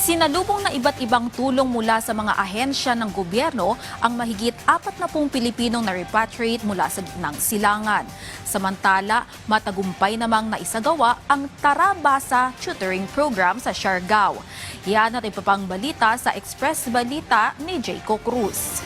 Sinalubong na iba't ibang tulong mula sa mga ahensya ng gobyerno ang mahigit 40 Pilipinong na repatriate mula sa gitnang silangan. Samantala, matagumpay namang naisagawa ang Tara Basa Tutoring Program sa Siargao. Yan at iba pang balita sa Express Balita ni Jayco Cruz.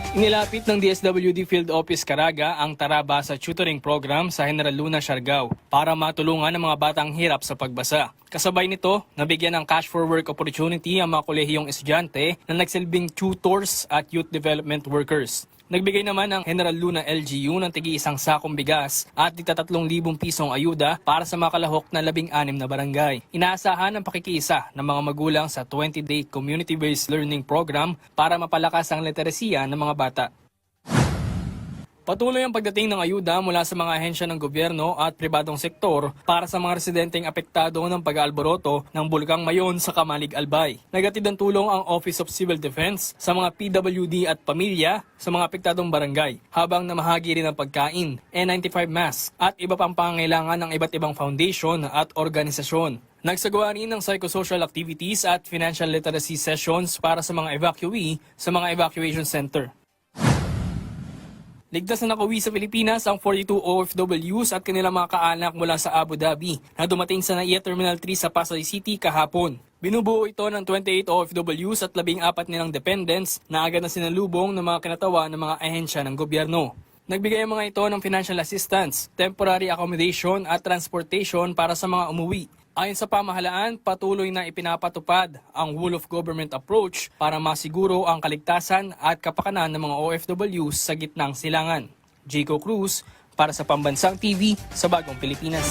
Inilapit ng DSWD Field Office Caraga ang Tara Basa Tutoring Program sa General Luna, Siargao para matulungan ang mga batang hirap sa pagbasa. Kasabay nito, nabigyan ng cash for work opportunity ang mga kolehiyong estudyante na nagsilbing tutors at youth development workers. Nagbigay naman ang General Luna LGU ng tig-1 sakong bigas at 3,000 pisong ayuda para sa mga kalahok na 16 na barangay. Inaasahan ang pakikiisa ng mga magulang sa 20-day community-based learning program para mapalakas ang literasiya ng mga bata. Patuloy ang pagdating ng ayuda mula sa mga ahensya ng gobyerno at pribadong sektor para sa mga residenteng apektado ng pag-aalboroto ng Bulkang Mayon sa Kamalig, Albay. Nagatid ng tulong ang Office of Civil Defense sa mga PWD at pamilya sa mga apektadong barangay, habang namahagi rin ng pagkain, N95 mask at iba pang pangangailangan ng iba't ibang foundation at organisasyon. Nagsagawa rin ng psychosocial activities at financial literacy sessions para sa mga evacuee sa mga evacuation center. Ligtas na nakauwi sa Pilipinas ang 42 OFWs at kanilang mga kaanak mula sa Abu Dhabi na dumating sa NAIA Terminal 3 sa Pasay City kahapon. Binubuo ito ng 28 OFWs at 14 nilang dependents na agad na sinalubong ng mga kinatawa ng mga ahensya ng gobyerno. Nagbigay ang mga ito ng financial assistance, temporary accommodation at transportation para sa mga umuwi. Ayon sa pamahalaan, patuloy na ipinapatupad ang whole of government approach para masiguro ang kaligtasan at kapakanan ng mga OFWs sa gitnang silangan. Jayco Cruz para sa Pambansang TV sa Bagong Pilipinas.